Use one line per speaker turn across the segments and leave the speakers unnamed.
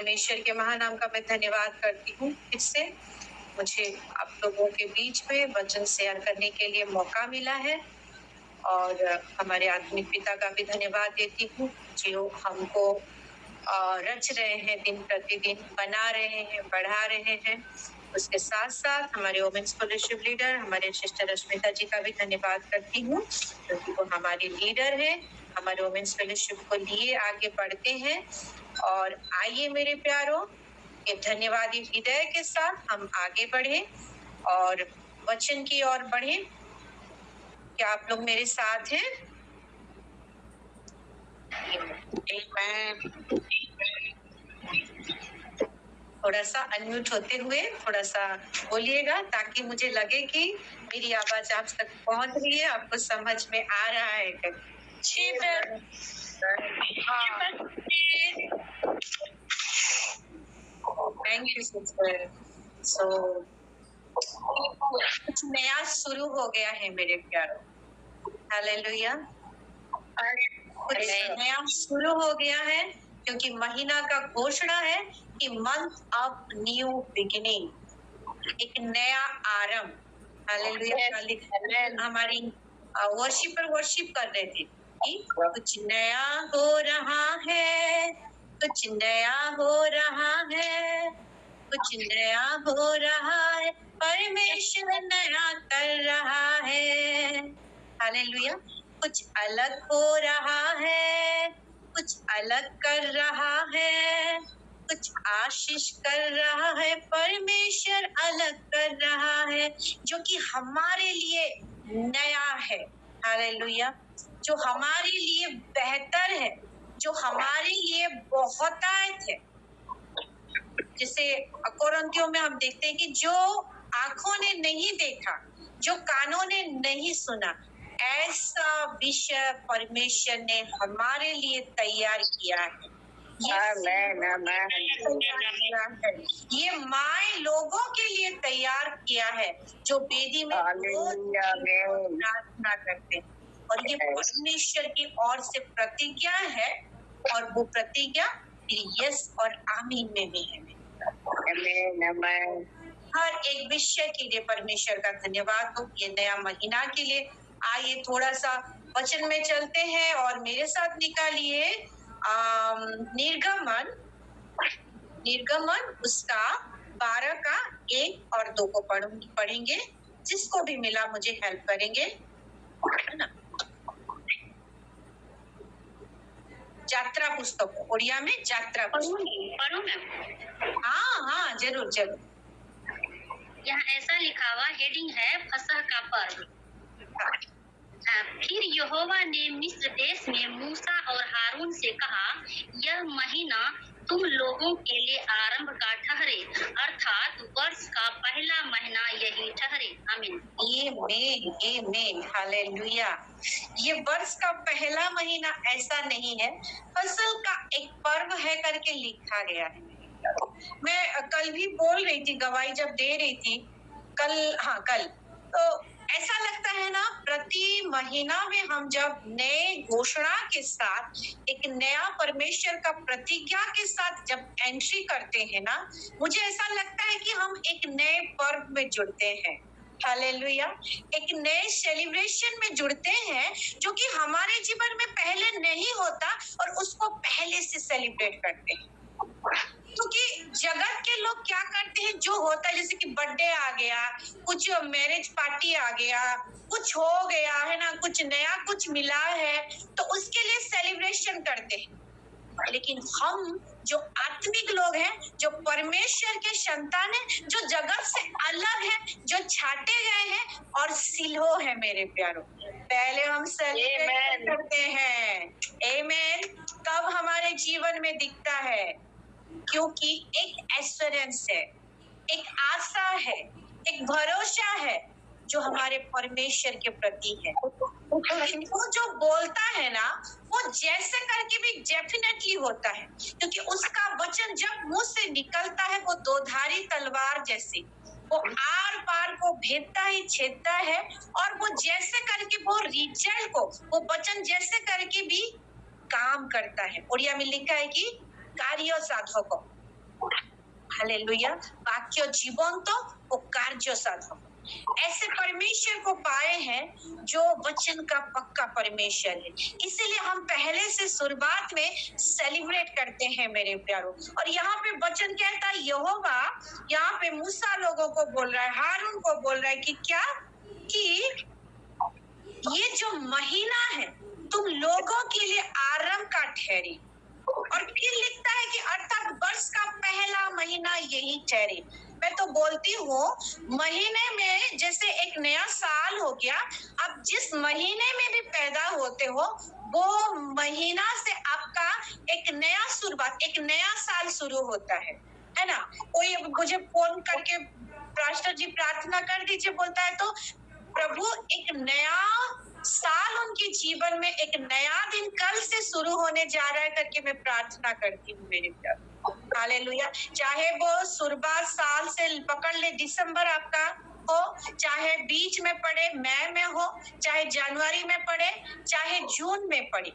परमेश्वर के महानाम का मैं धन्यवाद करती हूँ। फिर से मुझे आप लोगों के बीच में वचन शेयर करने के लिए मौका मिला है और हमारे आत्मिक पिता का भी धन्यवाद देती हूँ जो हमको रच रहे हैं, दिन प्रतिदिन बना रहे हैं, बढ़ा रहे हैं। उसके साथ साथ हमारे वोमेन्स फेलोशिप लीडर हमारे सिस्टर रश्मिता जी का भी धन्यवाद करती हूँ क्योंकि वो हमारी लीडर है, हमारे वोमेन्स फेलोशिप को लिए आगे बढ़ते हैं। और आइए मेरे प्यारों, ये धन्यवादी हृदय के साथ हम आगे बढ़े और वचन की ओर बढ़े। क्या आप लोग मेरे साथ हैं? थोड़ा सा अनम्यूट होते हुए थोड़ा सा बोलिएगा ताकि मुझे लगे कि मेरी आवाज आप तक पहुंच रही है, आपको समझ में आ रहा है। Thank you sister. सो कुछ नया शुरू हो गया है मेरे प्यारों। हालेलुया। कुछ नया शुरू हो गया है क्योंकि महीना का घोषणा है कि मंथ ऑफ न्यू बिगिनिंग, एक नया आरंभ। हालेलुया। हमारी वर्शिप कर रहे थे कि कुछ नया हो रहा है, कुछ नया हो रहा है, कुछ नया हो रहा है, परमेश्वर नया कर रहा है। हालेलुया। कुछ अलग हो रहा है, कुछ अलग कर रहा है, कुछ आशीष कर रहा है, परमेश्वर अलग कर रहा है जो कि हमारे लिए नया है। हालेलुया। जो हमारे लिए बेहतर है, जो हमारे लिए बहुतायत है। जैसे कोरिन्थियों में हम देखते हैं कि जो आंखों ने नहीं देखा, जो कानों ने नहीं सुना, ऐसा विषय परमेश्वर ने हमारे लिए तैयार किया है। ये माय लोगों के लिए तैयार किया है जो वेदी में प्रार्थना करते हैं। और ये परमेश्वर की ओर से प्रतिज्ञा है और वो प्रतिज्ञा यस और आमीन में भी है। हर एक विषय के लिए परमेश्वर का धन्यवाद हो, ये नया महीना के लिए। आइए थोड़ा सा वचन में चलते हैं और मेरे साथ निकालिए निर्गमन उसका 12 का 1 और 2 को पढ़ेंगे। जिसको भी मिला मुझे हेल्प करेंगे, है ना। यात्रा पुस्तक उड़िया में यात्रा पुस्तक। हाँ जरूर।
यहाँ ऐसा लिखा हुआ हेडिंग है फसह का पर्व। फिर यहोवा ने मिस्र देश में मूसा और हारून से कहा, यह महीना तुम लोगों के लिए आरंभ का ठहरे, अर्थात वर्ष का पहला महीना यही ठहरे। आमीन।
आमीन। हालेलुया। ये वर्ष का पहला महीना ऐसा नहीं है, फसल का एक पर्व है करके लिखा गया है। मैं कल भी बोल रही थी, गवाही जब दे रही थी कल, तो ऐसा लगता है ना, प्रति महीना में हम जब नए घोषणा के साथ, एक नया परमेश्वर का प्रतिज्ञा के साथ जब एंट्री करते हैं ना, मुझे ऐसा लगता है कि हम एक नए पर्व में जुड़ते हैं। हालेलुया। एक नए सेलिब्रेशन में जुड़ते हैं जो कि हमारे जीवन में पहले नहीं होता और उसको पहले से सेलिब्रेट करते हैं। क्योंकि जगत के लोग क्या करते हैं, जो होता है जैसे कि बर्थडे आ गया, कुछ मैरिज पार्टी आ गया, कुछ हो गया है ना, कुछ नया कुछ मिला है, तो उसके लिए सेलिब्रेशन करते हैं। लेकिन हम जो आत्मिक लोग हैं, जो परमेश्वर के संतान हैं, जो जगत से अलग है, जो छाटे गए हैं और सिल्हो है मेरे प्यारों, पहले हम सेलिब्रेट करते हैं। आमीन। तब हमारे जीवन में दिखता है, क्योंकि एक एश्योरेंस है, एक आशा है, एक भरोसा है जो हमारे परमेश्वर के प्रति है। वो जो बोलता है ना, वो जैसे करके भी डेफिनेटली होता है, क्योंकि उसका वचन जब मुंह से निकलता है वो दोधारी तलवार जैसे, वो आर पार को भेदता ही छेदता है। और वो जैसे करके वो रिजल्ट को, वो वचन जैसे करके भी काम करता है। उड़िया में लिखा है कि कार्य साधको, हालेलुया। वाक्य जीवंत और कार्य साधक, ऐसे परमेश्वर को पाए हैं जो वचन का पक्का परमेश्वर है। इसीलिए हम पहले से शुरुआत में सेलिब्रेट करते हैं मेरे प्यारों। और यहाँ पे वचन कहता है, यहोवा यहाँ पे मूसा लोगों को बोल रहा है, हारून को बोल रहा है कि क्या, कि ये जो महीना है तुम लोगों के लिए आरंभ का ठहरे। और फिर लिखता है कि अर्थात वर्ष का पहला महीना यही ठहरे। मैं तो बोलती हूँ, महीने में जैसे एक नया साल हो गया, अब जिस महीने में भी पैदा होते हो वो महीना से आपका एक नया शुरुआत, एक नया साल शुरू होता है ना। कोई मुझे फोन करके पास्टर जी प्रार्थना कर दीजिए बोलता है, तो प्रभु एक नया साल उनके जीवन में, एक नया दिन कल से शुरू होने जा रहा है करके मैं प्रार्थना करती हूँ मेरे प्यार। हालेलुया। चाहे वो शुरुआत साल से पकड़ ले, दिसंबर आपका हो, चाहे बीच में पड़े मई में हो, चाहे जनवरी में पड़े, चाहे जून में पड़े।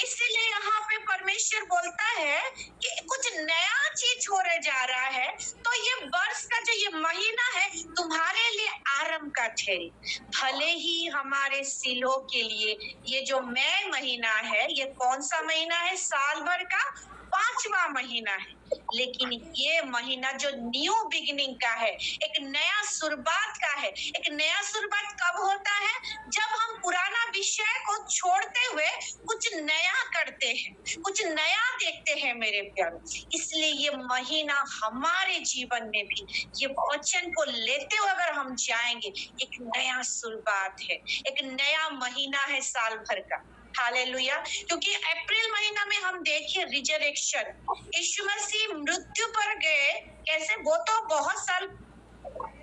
इसीलिए यहाँ पे परमेश्वर बोलता है कि कुछ नया चीज होने जा रहा है, तो ये वर्ष का जो ये महीना है तुम्हारे लिए आरंभ का ठहरे। भले ही हमारे सिलों के लिए ये जो मई महीना है, ये कौन सा महीना है, साल भर का 5वां महीना है, लेकिन ये महीना जो न्यू बिगिनिंग का है, एक नया शुरुआत का है। एक नया शुरुआत कब होता है, जब हम पुराना विषय को छोड़ते हुए कुछ नया करते हैं, कुछ नया देखते हैं मेरे प्यारों। इसलिए ये महीना हमारे जीवन में भी ये वचन को लेते हुए अगर हम जाएंगे, एक नया शुरुआत है, एक नया महीना है साल भर का। हालेलुया। क्योंकि अप्रैल महीना में हम देखिए रिजरेक्शन, यीशु मसीह मृत्यु पर गए कैसे, वो तो बहुत साल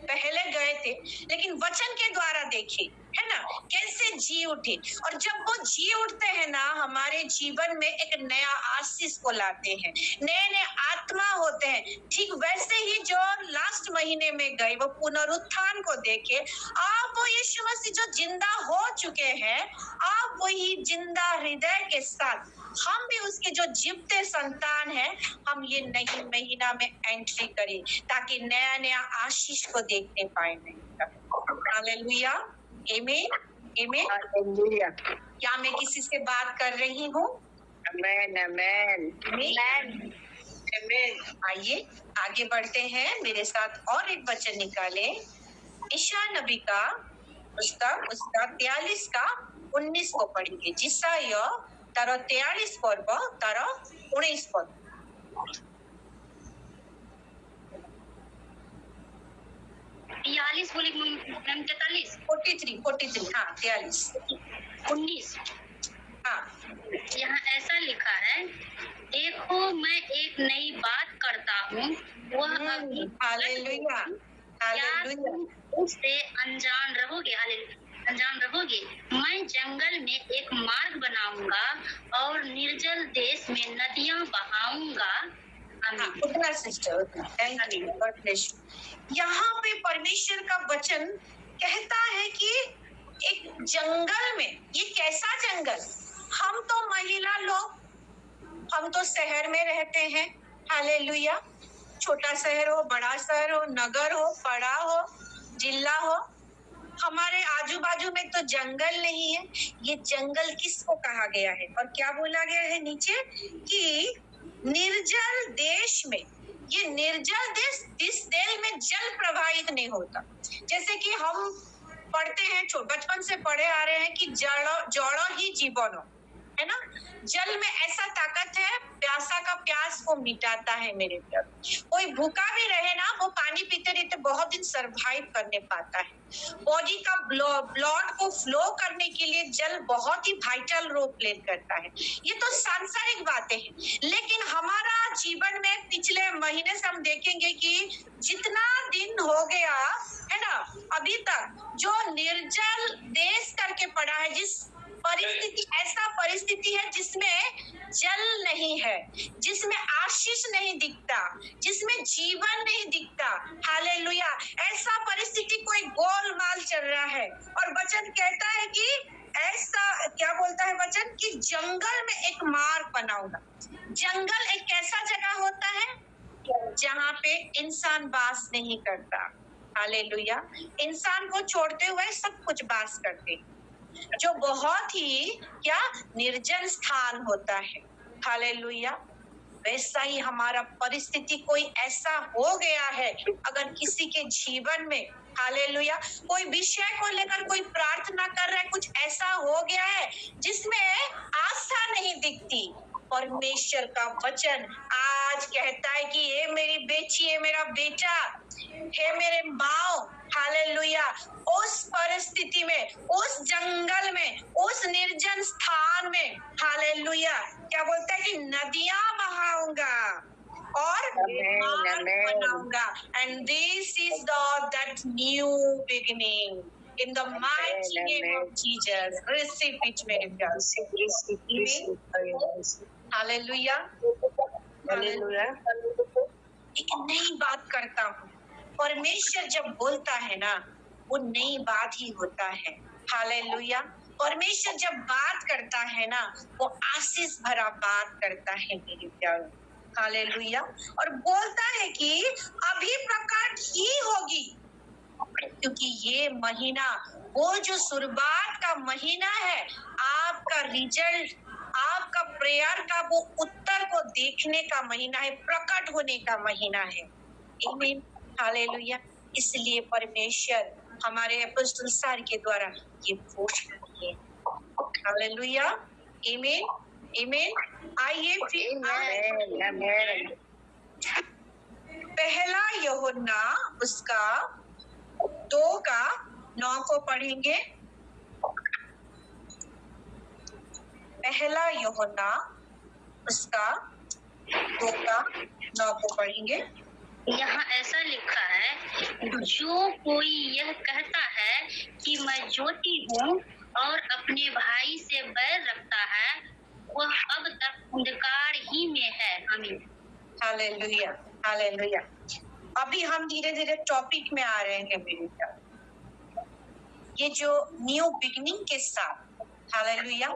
पहले गए थे, लेकिन वचन के द्वारा देखे है ना कैसे जी उठे। और जब वो जी उठते हैं ना, हमारे जीवन में एक नया आशीष को लाते हैं, नए नए आत्मा होते हैं। ठीक वैसे ही जो लास्ट महीने में गए, वो पुनरुत्थान को देखे, आप वो यीशु मसीह जो जिंदा हो चुके हैं, आप वही जिंदा हृदय के साथ हम भी उसके जो जीवते संतान हैं, हम ये नई महीना में एंट्री करें ताकि नया नया आशीष को देखने पाए। हालेलुया, आमीन, आमीन।
हालेलुया।
क्या मैं किसी से बात कर रही हूँ?
आमेन, आमेन,
आमीन, आमीन। आइए आगे बढ़ते हैं, मेरे साथ और एक वचन निकाले, ईशा नबी का पुस्तक, उसका 43 का 19 को पढ़ेंगे। जिसाय तारो 43 पर्व तारो 19 पद।
43 बोली मैम, 43
43 हाँ 43
19।
हाँ।
यहाँ ऐसा लिखा है, देखो मैं एक नई बात करता हूँ, वह अभी
हालेलुया, हालेलुया।
उससे अनजान रहोगे। हालेलुया, अनजान रहोगे। मैं जंगल में एक मार्ग बनाऊंगा और निर्जल देश में नदियां बहाऊंगा। आमीन।
उतना सिस्टर, उतना। Thank you, God bless you. यहाँ पे परमेश्वर का वचन कहता है कि एक जंगल में, ये कैसा जंगल, हम तो महिला लोग, हम तो शहर में रहते हैं। हालेलुया। छोटा शहर हो, बड़ा शहर हो, नगर हो, बड़ा हो, जिला हो, हमारे आजू बाजू में तो जंगल नहीं है। ये जंगल किसको कहा गया है और क्या बोला गया है नीचे, कि निर्जल देश में, ये निर्जल देश, जिस देश में जल प्रवाहित नहीं होता। जैसे कि हम पढ़ते हैं, बचपन से पढ़े आ रहे हैं कि जड़ो ही जीवन हो, है ना। जल में ऐसा ताकत है, प्यासा का प्यास को मिटाता है मेरे प्यार। कोई भूखा भी रहे ना, वो पानी पीते रहते बहुत दिन सरवाइव करने पाता है। बॉडी का ब्लड को फ्लो करने के लिए जल बहुत ही वाइटल रोल प्ले करता है। ये तो सांसारिक बातें हैं, लेकिन हमारा जीवन में पिछले महीने से हम देखेंगे कि जितना दिन हो गया है ना अभी तक, जो निर्जल देश करके पड़ा है, जिस परिस्थिति, ऐसा परिस्थिति है जिसमें जल नहीं है, जिसमें आशीष नहीं दिखता, जिसमें जीवन नहीं दिखता। हालेलुया। ऐसा परिस्थिति कोई गोलमाल चल रहा है, और वचन कहता है कि ऐसा, क्या बोलता है वचन, कि जंगल में एक मार्ग बनाऊंगा। जंगल एक कैसा जगह होता है, जहाँ पे इंसान वास नहीं करता। हालेलुया। इंसान को छोड़ते हुए सब कुछ वास करते हैं, जो बहुत ही क्या निर्जन स्थान होता है। हालेलुया। वैसा ही हमारा परिस्थिति कोई ऐसा हो गया है, अगर किसी के जीवन में हालेलुया कोई विषय को लेकर कोई प्रार्थना कर रहा है, कुछ ऐसा हो गया है जिसमें आस्था नहीं दिखती, परमेश्वर का वचन आज कहता है कि हे मेरी बेटी, हे मेरा बेटा, हे मेरे माओ, हालेलुया, उस परिस्थिति में, उस जंगल में, उस निर्जन स्थान में, हालेलुया, क्या बोलता है कि नदियां बहाऊंगा और मार्ग बनाऊंगा, and this is that new beginning in the mighty name of Jesus. Receive it, मेरे प्यार। Hallelujah, hallelujah. एक नई बात करता हूँ, परमेश्वर जब बोलता है ना, वो नई बात ही होता है। हालेलुया। परमेश्वर जब बात करता है ना, वो आशीष भरा बात करता है मेरे प्यारों। हालेलुया। और बोलता है कि अभी प्रकट ही होगी, क्योंकि ये महीना वो जो शुरुआत का महीना है, आपका रिजल्ट, आपका प्रेयर का वो उत्तर को देखने का महीना है, प्रकट होने का महीना है। आमीन। हालेलुया। इसलिए परमेश्वर हमारे अपोस्तल सार के द्वारा ये घोषणा की है। हालेलुया। आमीन, आमीन। आइए फिर पहला यूहन्ना उसका 2:9 को पढ़ेंगे। पहला यूहन्ना उसका 2:9 को पढ़ेंगे।
यहाँ ऐसा लिखा है, जो कोई यह कहता है कि मैं ज्योति हूँ और अपने भाई से बैर रखता है, वह अब तक अंधकार ही में है। आमीन।
Hallelujah, hallelujah. अभी हम धीरे धीरे टॉपिक में आ रहे हैं मेरे प्यारे। ये जो न्यू बिगिनिंग के साथ, हालेलुया,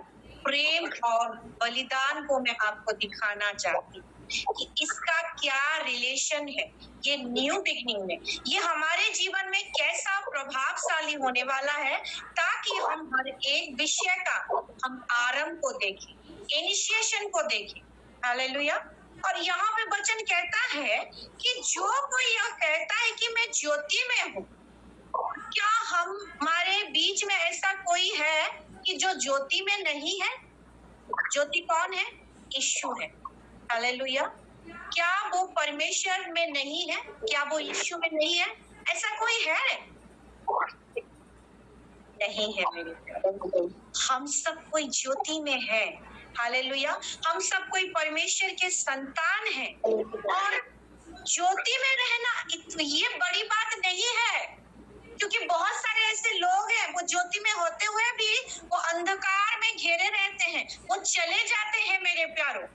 प्रेम और बलिदान को मैं आपको दिखाना चाहती हूँ कि इसका क्या रिलेशन है ये न्यू बिगिनिंग में, ये हमारे जीवन में कैसा प्रभावशाली होने वाला है, ताकि हम हर एक विषय का हम आरंभ को देखें, इनिशिएशन को देखें। हालेलुया। और यहाँ पे वचन कहता है कि जो कोई यह कहता है कि मैं ज्योति में हूँ, क्या हमारे बीच में ऐसा कोई है कि जो ज्योति में नहीं है? ज्योति कौन है? यीशु है। हालेलुया। क्या वो परमेश्वर में नहीं है? क्या वो यीशु में नहीं है? ऐसा कोई है? नहीं है मेरे प्यारे। हम सब कोई ज्योति में है। हालेलुया। हम सब कोई परमेश्वर के संतान हैं, और ज्योति में रहना ये बड़ी बात नहीं है, क्योंकि बहुत सारे ऐसे लोग हैं वो ज्योति में होते हुए भी वो अंधकार में घेरे रहते हैं, वो चले जाते हैं मेरे प्यारों।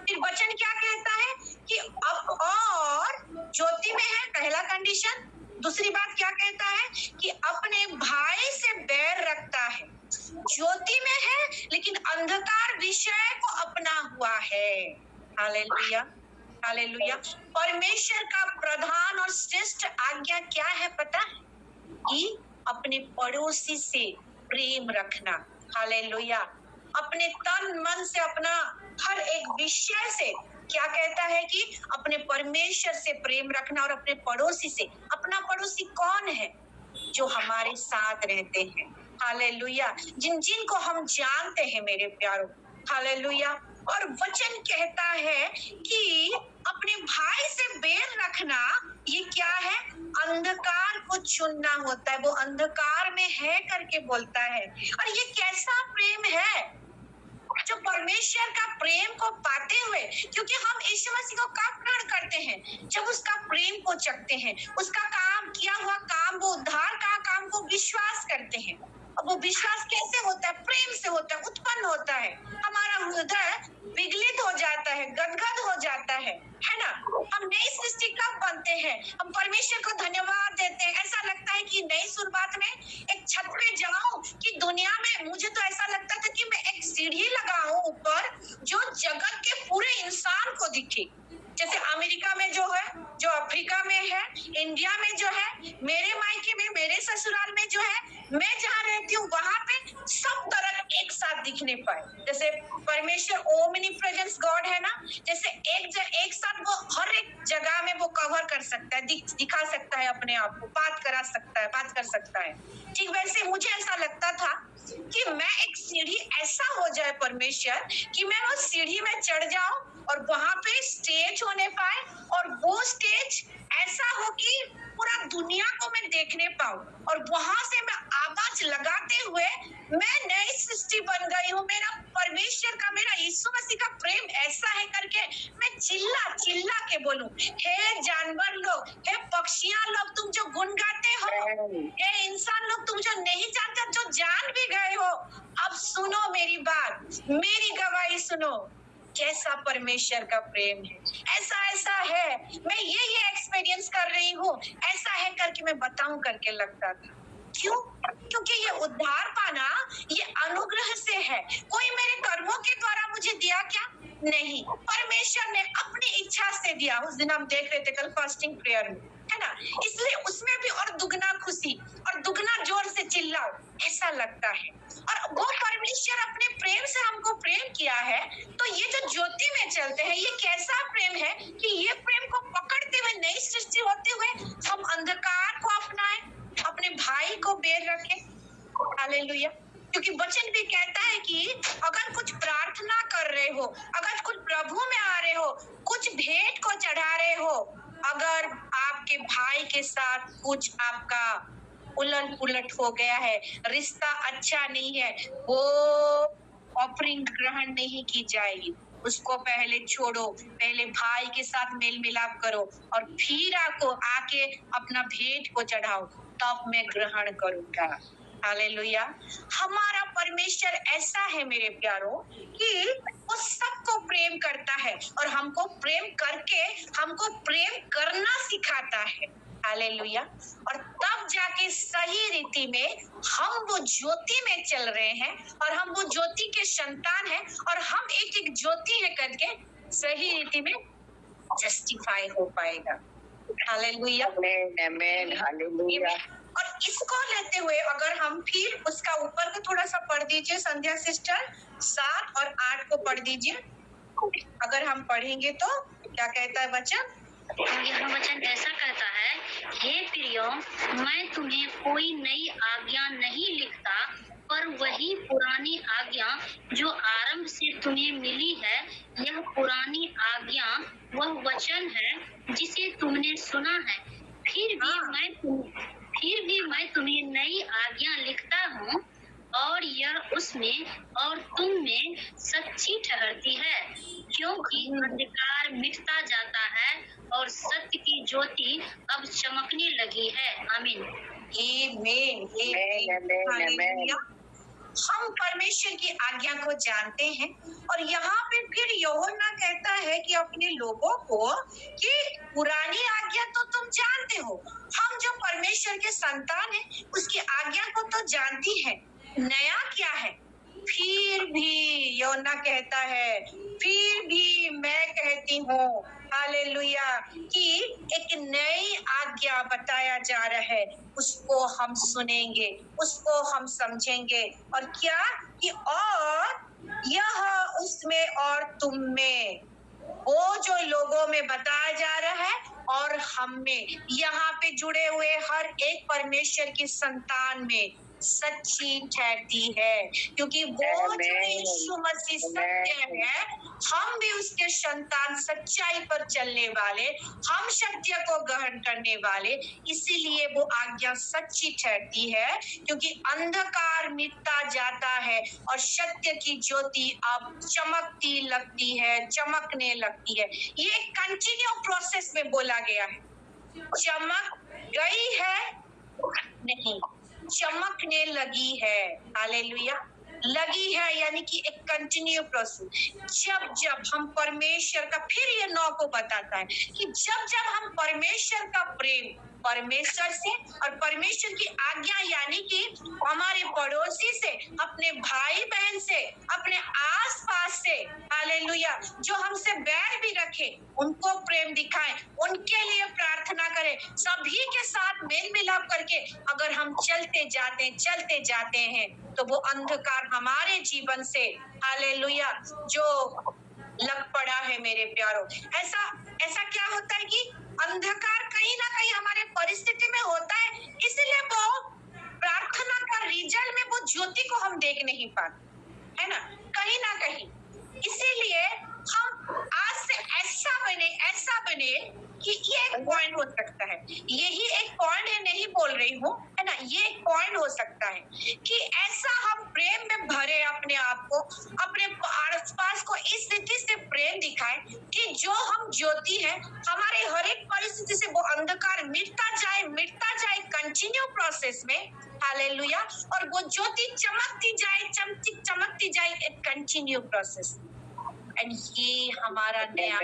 फिर वचन क्या कहता है कि अब और ज्योति में है, पहला कंडीशन। दूसरी बात क्या कहता है कि अपने भाई से बैर रखता है। ज्योति में है लेकिन अंधकार विषय को अपना हुआ है। Hallelujah, hallelujah. परमेश्वर का प्रधान और श्रेष्ठ आज्ञा क्या है पता है? कि अपने पड़ोसी से प्रेम रखना। हालेलुया। अपने तन मन से, अपना हर एक विषय से क्या कहता है कि अपने परमेश्वर से प्रेम रखना, और अपने पड़ोसी से। अपना पड़ोसी कौन है? जो हमारे साथ रहते हैं। हालेलुया। जिनको हम जानते हैं मेरे प्यारों। हालेलुया। और वचन कहता है कि अपने भाई से बैर रखना, ये क्या है? अंधकार को चुनना होता है। वो अंधकार में है करके बोलता है। और ये कैसा प्रेम है जो परमेश्वर का प्रेम को पाते हुए, क्योंकि हम यीशु मसीह को कब ग्रहण करते हैं? जब उसका प्रेम को चखते हैं, उसका काम किया हुआ काम, वो उद्धार का काम को विश्वास करते हैं। अब वो विश्वास कैसे होता है? प्रेम से होता है, उत्पन्न होता है। हमारा हृदय विगलित हो जाता है, गदगद हो जाता है ना? हम नई सृष्टि कब बनते हैं? हम परमेश्वर को धन्यवाद देते हैं। ऐसा लगता है कि नई शुरुआत में एक छत पे जाऊं कि दुनिया में, मुझे तो ऐसा लगता था कि मैं एक सीढ़ी लगाऊं ऊपर, जो जगत के पूरे इंसान को दिखे। जैसे अमेरिका में जो है, जो मेरे मायके में, मेरे ससुराल में जो है, मैं जहाँ रहती हूँ वहां पे सब तरह एक साथ दिखने पाए। जैसे परमेश्वर ओमनी प्रेजेंस गॉड है ना, जैसे एक साथ वो हर एक जगह में वो कवर कर सकता है, दिखा सकता है अपने आप को, बात कर सकता है। ठीक वैसे मुझे ऐसा लगता था कि मैं एक सीढ़ी ऐसा हो जाए परमेश्वर कि मैं वो सीढ़ी में चढ़ जाऊं और वहां पे स्टेज होने पाए, और वो स्टेज ऐसा हो कि पूरा दुनिया को मैं देखने पाऊं, और वहां से मैं आवाज लगाते हुए मैं नई सृष्टि बन गई हूँ, मेरा परमेश्वर का, मेरा यीशु मसीह का प्रेम ऐसा है करके मैं चिल्ला चिल्ला के बोलूं। हे जानवर लोग, हे पक्षियां लोग, तुम जो गुन गाते हो, हे इंसान लोग, तुम जो नहीं जानते, जो जान भी गए हो, अब सुनो मेरी बात, मेरी गवाही सुनो, कैसा परमेश्वर का प्रेम है। ऐसा है, मैं ये एक्सपीरियंस कर रही हूँ, ऐसा है करके मैं बताऊं करके लगता था। क्यों? क्योंकि ये उद्धार पाना ये अनुग्रह से है। कोई मेरे कर्मों के द्वारा मुझे दिया क्या? नहीं, परमेश्वर ने अपनी इच्छा से दिया। उस दिन हम देख रहे थे कल फास्टिंग प्रेयर में, है ना, इसलिए उसमें भी और दुगना खुशी और दुगना जोर से चिल्लाओ, ऐसा लगता है। और वो परमेश्वर अपने प्रेम से हमको प्रेम किया है, तो ये जो ज्योति में चलते हैं, ये कैसा प्रेम है कि ये प्रेम को पकड़ते हुए, नई सृष्टि होते हुए हम अंधकार को अपनाएं, अपने भाई को बेर रखें। हालेलुया। क्योंकि वचन भी कहता है कि अगर कुछ प्रार्थना कर रहे हो, अगर कुछ प्रभु में आ रहे हो, कुछ भेंट को चढ़ा रहे हो, अगर आपके भाई के साथ कुछ आपका उलट पुलट हो गया है, रिश्ता अच्छा नहीं है, वो ऑफरिंग ग्रहण नहीं की जाएगी। उसको पहले छोड़ो, पहले भाई के साथ मेल मिलाप करो, और फिर आपको आके अपना भेंट को चढ़ाओ, तब मैं ग्रहण करूंगा। हालेलुया। हमारा परमेश्वर ऐसा है मेरे प्यारों कि वो सबको प्रेम करता है, और हमको प्रेम करके हमको प्रेम करना सिखाता है। हालेलुया। और तब जाके सही रीति में हम वो ज्योति में चल रहे हैं, और हम वो ज्योति के संतान हैं, और हम एक ज्योति है करके सही रीति में जस्टिफाई हो पाएगा। हालेलुया।
आमेन, हालेलुया।
और इसको लेते हुए अगर हम फिर उसका ऊपर को थोड़ा सा पढ़ दीजिए संध्या सिस्टर, 7 और 8 को पढ़ दीजिए। अगर हम पढ़ेंगे तो क्या कहता है वचन?
यह वचन ऐसा कहता है, हे प्रियो, मैं तुम्हें कोई नई आज्ञा नहीं लिखता, पर वही पुरानी आज्ञा जो आरंभ से तुम्हें मिली है। यह पुरानी आज्ञा वह वचन है जिसे तुमने सुना है। फिर भी मैं तुम्हें नई आज्ञा लिखता हूँ, और यह उसमें और तुम में सच्ची ठहरती है, क्योंकि अंधकार मिटता जाता है और सत्य की ज्योति अब चमकने लगी है। आमीन।
आमीन, हालेलुया। हम परमेश्वर की आज्ञा को जानते हैं, और यहाँ पे फिर यूहन्ना कहता है कि अपने लोगों को कि पुरानी आज्ञा तो तुम जानते हो, हम जो परमेश्वर के संतान हैं उसकी आज्ञा को तो जानती है, नया क्या है? फिर भी यूहन्ना कहता है, फिर भी मैं कहती हूँ, हालेलुया, कि एक नई आज्ञा बताया जा रहा है, उसको हम सुनेंगे, उसको हम समझेंगे। और क्या कि और यह उसमें और तुम में, वो जो लोगों में बताया जा रहा है और हम में, यहाँ पे जुड़े हुए हर एक परमेश्वर की संतान में सच्ची ठहरती है, क्योंकि वो जो यीशु मसीह सत्य है, हम भी उसके संतान, सच्चाई पर चलने वाले, हम सत्य को ग्रहण करने वाले, इसीलिए वो आज्ञा सच्ची ठहरती है, क्योंकि अंधकार मिटता जाता है और सत्य की ज्योति अब चमकती लगती है, चमकने लगती है। ये कंटिन्यू प्रोसेस में बोला गया है, चमक गई है नहीं, चमकने लगी है। हालेलुया। लगी है यानी कि एक कंटिन्यू प्रोसेस। जब हम परमेश्वर का, फिर ये 9 को बताता है कि जब हम परमेश्वर का प्रेम, परमेश्वर से और परमेश्वर की आज्ञा यानी कि हमारे पड़ोसी से, अपने भाई बहन से, अपने आसपास से, हालेलुया, जो हमसे बैर भी रखे, उनको प्रेम दिखाएं, उनके लिए प्रार्थना करें, सभी के साथ मेल मिलाप करके अगर हम चलते जाते हैं तो वो अंधकार हमारे जीवन से हालेलुया जो लग पड़ा है मेरे प्यारों। ऐसा क्या होता है कि अंधकार कहीं ना कहीं हमारे परिस्थिति में होता है, इसलिए वो प्रार्थना का रिजल्ट में वो ज्योति को हम देख नहीं पाते, है ना, कहीं ना कहीं। इसीलिए हम आज से ऐसा बने कि ये एक पॉइंट हो सकता है, यही एक पॉइंट है, नहीं बोल रही हूँ, है ना, ये एक पॉइंट हो सकता है कि ऐसा हम प्रेम में भरे अपने आप को, अपने आसपास को इस स्थिति से प्रेम दिखाएं कि जो हम ज्योति है, हमारे हर एक परिस्थिति से वो अंधकार मिटता जाए कंटिन्यू प्रोसेस में, हालेलुया, और वो ज्योति चमकती जाए एक कंटिन्यू प्रोसेस। एंड ये हमारा नया,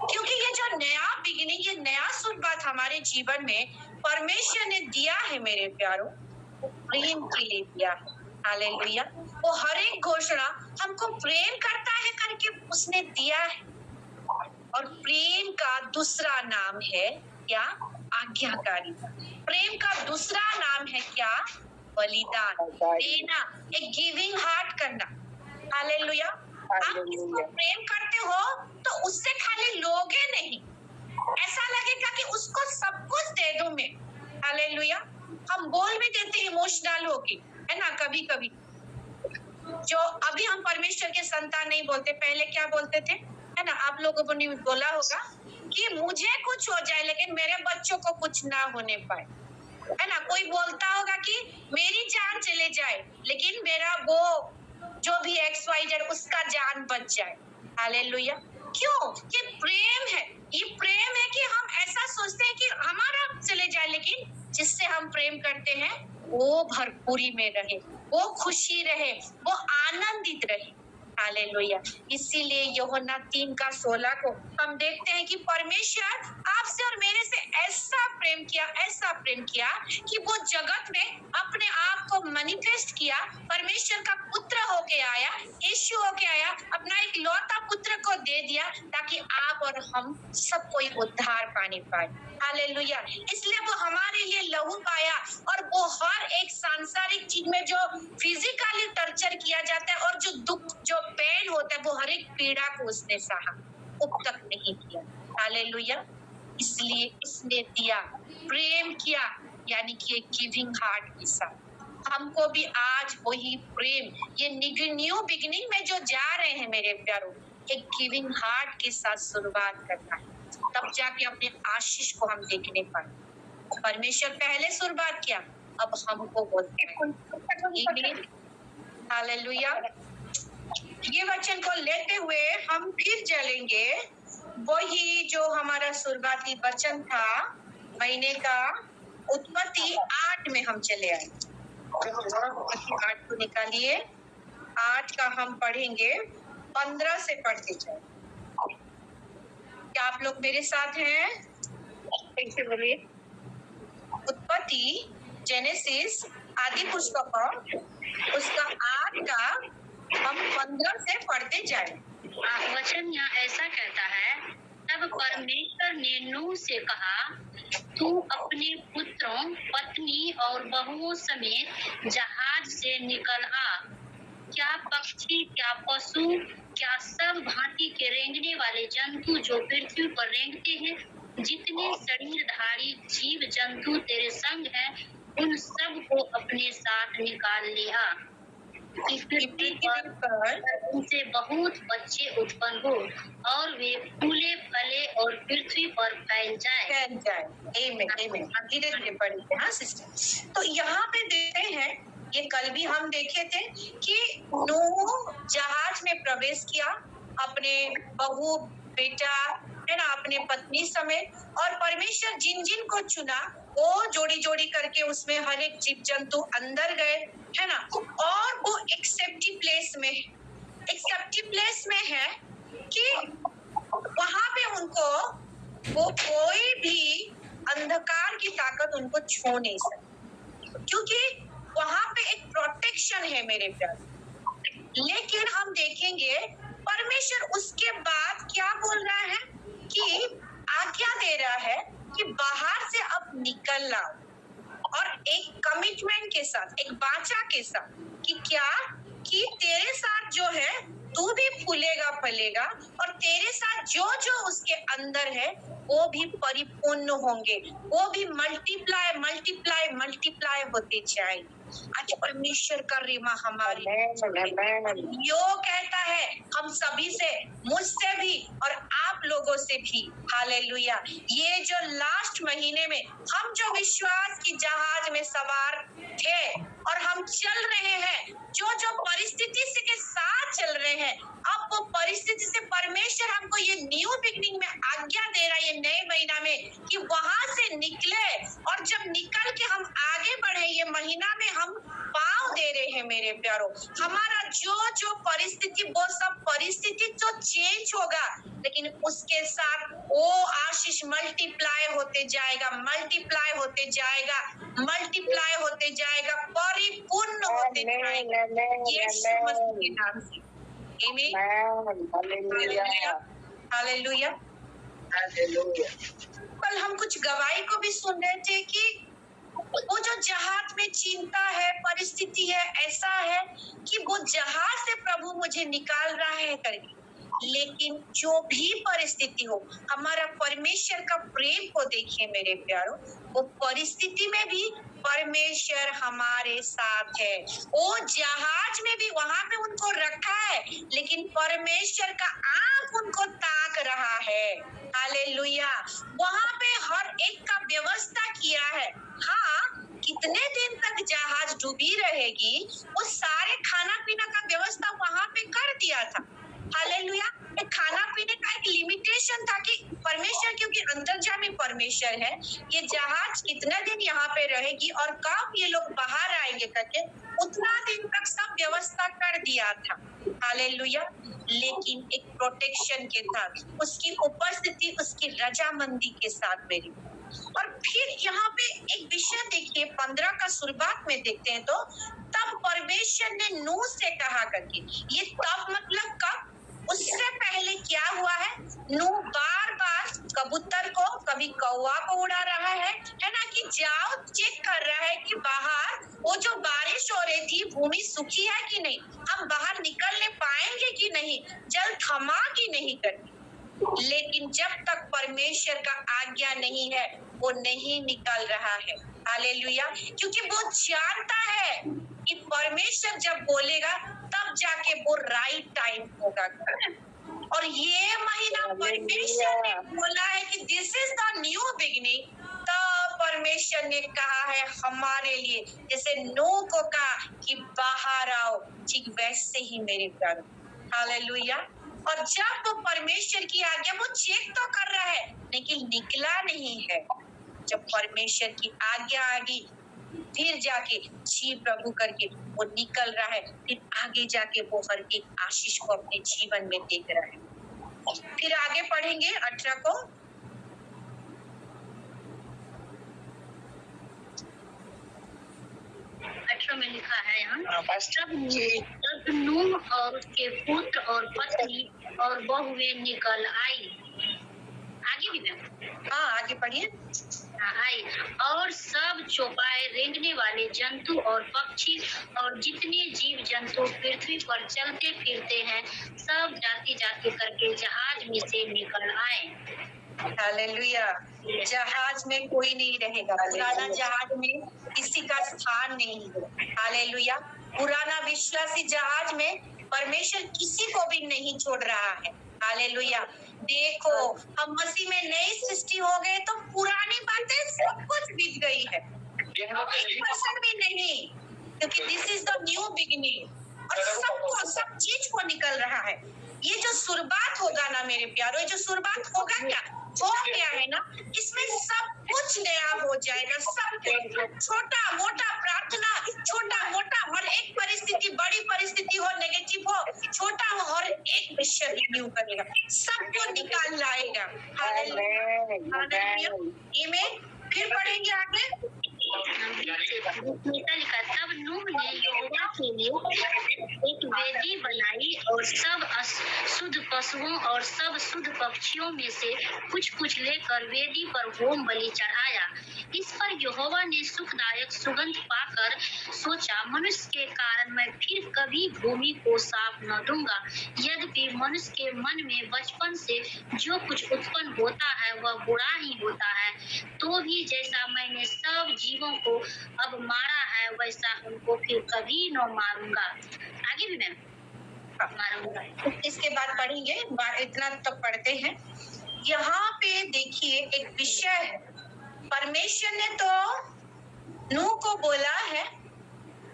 क्योंकि ये जो नया बिगिनिंग, ये नया शुरुआत हमारे जीवन में परमेश्वर ने दिया है मेरे प्यारों, प्रेम के लिए दिया है, हालेलुया। वो हर एक घोषणा हमको प्रेम करता है करके उसने दिया है। और प्रेम का दूसरा नाम है क्या? आज्ञाकारी। प्रेम का दूसरा नाम है क्या? बलिदान देना, एक गिविंग हार्ट करना, हालेलुया। आप किसको प्रेम करते हो तो उससे खाली लोगे नहीं, ऐसा लगेगा कि उसको सब कुछ दे दूं मैं, हालेलुया। हम बोल भी देते इमोशनल होके, है ना, कभी कभी जो अभी हम परमेश्वर के संतान नहीं बोलते, पहले क्या बोलते थे, है ना, आप लोगों ने बोला होगा कि मुझे कुछ हो जाए लेकिन मेरे बच्चों को कुछ ना होने पाए, है ना। कोई बोलता होगा कि मेरी जान चले जाए लेकिन मेरा वो जो भी XYZ उसका जान बच जाए, हालेलुया। क्यों? ये प्रेम है, ये प्रेम है कि हम ऐसा सोचते हैं कि हमारा चले जाए लेकिन जिससे हम प्रेम करते हैं वो भरपूरी में रहे, वो खुशी रहे, वो आनंदित रहे, हालेलुया। इसीलिए यूहन्ना 3:16 को हम देखते हैं कि परमेश्वर आपसे और मेरे से ऐसा प्रेम किया कि वो जगत में अपने आप को मैनिफेस्ट किया, परमेश्वर का पुत्र होके आया, यीशु होके आया, अपना एक लौता पुत्र को दे दिया ताकि आप और हम सब कोई उद्धार पाने पाए, हालेलुया। इसलिए वो हमारे लिए लहू पाया और वो हर एक सांसारिक चीज में जो फिजिकली टॉर्चर किया जाता है और जो दुख, जो पेन होता है, वो हर एक पीड़ा को उसने सहा, अब तक नहीं किया, हालेलुया। इसलिए इसने दिया, प्रेम किया, यानी कि एक गिविंग हार्ट के साथ। हमको भी आज वही प्रेम, ये न्यू बिगिनिंग में जो जा रहे हैं मेरे प्यारों, एक गिविंग हार्ट के साथ शुरुआत करना है, तब जाके अपने आशीष को हम देखने पाए। परमेश्वर पहले शुरुआत किया, अब हमको बोलते हैं, हालेलुया। ये वचन को लेते हुए हम फिर चलेंगे, वही जो हमारा शुरुआती वचन था महीने का, उत्पत्ति 8 में हम चले आए। उत्पत्ति 8 को निकालिए, 8 का हम पढ़ेंगे, 15 से पढ़ते जाए। क्या आप लोग मेरे साथ हैं? कैसे बोलिए? उत्पत्ति, जेनेसिस, आदि पुस्तक, उसका 8 का हम 15 से पढ़ते जाए।
वचन यहाँ ऐसा कहता है, तब परमेश्वर ने नूह से कहा, तू अपने पुत्रों, पत्नी और बहुओं समेत जहाज से निकल आ। क्या पक्षी, क्या पशु, क्या सब भांति के रेंगने वाले जंतु जो पृथ्वी पर रेंगते हैं, जितने शरीरधारी जीव जंतु तेरे संग हैं, उन सब को अपने साथ निकाल लिया। पृथ्वी पर उनसे बहुत बच्चे उत्पन्न हो और वे फूले फले और पृथ्वी पर फैल जाए।
धीरे-धीरे पढ़ेंगे, हाँ सिस्टर। तो यहाँ पे देखते हैं, ये कल भी हम देखे थे कि नूह जहाज में प्रवेश किया, अपने बहू, बेटा, है ना, अपने पत्नी समेत, और परमेश्वर जिन जिन को चुना वो जोड़ी जोड़ी करके उसमें हर एक जीव जंतु अंदर गए, है ना। और वो एक सेफ्टी प्लेस में है कि वहां पे उनको वो कोई भी अंधकार की ताकत उनको छू नहीं सकती, क्योंकि वहां पे एक प्रोटेक्शन है मेरे प्यारे। लेकिन हम देखेंगे परमेश्वर उसके बाद क्या बोल रहा है कि आज्ञा दे रहा है कि बाहर से अब निकल आओ, और एक कमिटमेंट के साथ, एक वाचा के साथ कि क्या, कि तेरे साथ जो है तू भी फूलेगा फलेगा, और तेरे साथ जो जो उसके अंदर है वो भी परिपूर्ण होंगे, वो भी मल्टीप्लाई मल्टीप्लाई मल्टीप्लाई होते जाएंगे। आज परमेश्वर का रिमा हमारी यो कहता है हम सभी से, मुझसे भी और आप लोगों से भी। हालेलुया। ये जो लास्ट महीने में हम जो विश्वास की जहाज में सवार थे और हम चल रहे हैं, जो जो परिस्थिति से के साथ चल रहे हैं, अब वो परिस्थिति से परमेश्वर हमको ये न्यू बिगनिंग में आज्ञा दे रहा है, ये नए महीना में, कि वहां से निकले, और जब निकल के हम आगे बढ़े, ये महीना में हम पाँव दे रहे हैं मेरे प्यारो। हमारा जो जो परिस्थिति, वो सब परिस्थिति तो चेंज होगा, लेकिन उसके साथ वो आशीष मल्टीप्लाई होते जाएगा, मल्टीप्लाई होते जाएगा, मल्टीप्लाई होते जाएगा, परिपूर्ण होते जाएगा, यीशु मसीह के नाम से। आमीन। Hallelujah, hallelujah. कल हम कुछ गवाही को भी सुन रहे थे कि वो जो जहाज में चिंता है, परिस्थिति है, ऐसा है कि वो जहाज से प्रभु मुझे निकाल रहा है करके, लेकिन जो भी परिस्थिति हो, हमारा परमेश्वर का प्रेम को देखिए मेरे प्यारो, वो परिस्थिति में भी परमेश्वर हमारे साथ है। वो जहाज में भी वहां पे उनको रखा है, लेकिन परमेश्वर का आंख उनको ताक रहा है। हालेलुया। वहां पे हर एक का व्यवस्था किया है। हाँ, कितने दिन तक जहाज डूबी रहेगी, वो सारे खाना पीना का व्यवस्था वहां पे कर दिया था। हालेलुया। खाना पीने का एक लिमिटेशन था कि परमेश्वर, क्योंकि अंतर्यामी परमेश्वर है, ये जहाज कितना दिन यहाँ पे रहेगी और कब ये लोग बाहर आएंगे करके उतना दिन तक सब व्यवस्था कर दिया था। हालेलुया। लेकिन एक प्रोटेक्शन के साथ, उसकी उपस्थिति, उसकी रजामंदी के साथ मेरी। और फिर यहाँ पे एक विषय देखिए, 15 का शुरुआत में देखते हैं तो, तब परमेश्वर ने नूह से कहा करके, ये तब मतलब कब, उससे पहले क्या हुआ है, नूह बार बार कबूतर को, कभी कौवा को उड़ा रहा है ना, कि जाओ चेक कर रहा है कि बाहर वो जो बारिश हो रही थी, भूमि सूखी है कि नहीं, हम बाहर निकलने पाएंगे कि नहीं, जल थमा कि नहीं करके। लेकिन जब तक परमेश्वर का आज्ञा नहीं है, वो नहीं निकल रहा है। हालेलुया। क्योंकि वो जानता है कि परमेश्वर जब बोलेगा तब जाके वो राइट टाइम होगा। और ये महीना परमेश्वर ने बोला है कि this is the new beginning, तब परमेश्वर ने कहा है हमारे लिए, जैसे नूह को कहा कि बाहर आओ, ठीक वैसे ही मेरे प्यारे। हालेलुया। और जब वो परमेश्वर की आज्ञा, वो चेक तो कर रहा है लेकिन निकला नहीं है। जब परमेश्वर की आज्ञा आ गई, फिर जाके जी प्रभु करके वो निकल रहा है, फिर आगे जाके वो हर एक आशीष को अपने जीवन में देख रहा है। फिर आगे पढ़ेंगे 18 को।
में लिखा है यहाँ, तब नूह और उसके पुत्र और पत्नी और बहुएं निकल आई। आगे भी
हाँ, आगे पढ़िए।
आई, और सब चौपाए रेंगने वाले जंतु और पक्षी और जितने जीव जंतु पृथ्वी पर चलते फिरते हैं, सब जाति जाति करके जहाज में से निकल आए।
हालेलुया। जहाज में कोई नहीं रहेगा, पुराना जहाज में किसी का स्थान नहीं है। हालेलुया। पुराना विश्वासी जहाज में परमेश्वर किसी को भी नहीं छोड़ रहा है। हालेलुया। देखो, हम मसीह में नई सृष्टि हो गए तो पुरानी बातें सब कुछ बीत गई है, 1% भी नहीं, क्योंकि this is the new beginning. और सब चीज को निकल रहा है। ये जो शुरुआत होगा ना मेरे प्यारो, ये जो शुरुआत होगा, क्या हो गया है ना, इसमें सब कुछ नया हो जाएगा। सब कुछ, छोटा मोटा प्रार्थना, छोटा मोटा हर एक परिस्थिति, बड़ी परिस्थिति हो, नेगेटिव हो, छोटा हो, हर एक विषय रिन्यू करेगा, सबको निकाल लाएगा। हालेलुया। फिर पढ़ेंगे आगे
लिखा, तब नूह ने यहोवा के लिए एक वेदी बनाई और सब शुद्ध पशुओं और सब शुद्ध पक्षियों में से कुछ लेकर वेदी पर होम बलि चढ़ाया। इस पर यहोवा ने सुखदायक सुगंध पाकर सोचा, मनुष्य के कारण मैं फिर कभी भूमि को साफ न दूंगा। यद्यपि मनुष्य के मन में बचपन से जो कुछ उत्पन्न होता है वह बुरा ही होता है, तो भी जैसा मैंने सब जीवों को अब मारा है वैसा उनको फिर कभी न मारूंगा। आगे भी मैं मारूंगा।
इसके बाद पढ़ेंगे, इतना तो पढ़ते हैं। यहाँ पे देखिए एक विषय है, परमेश्वर ने तो नूह को बोला है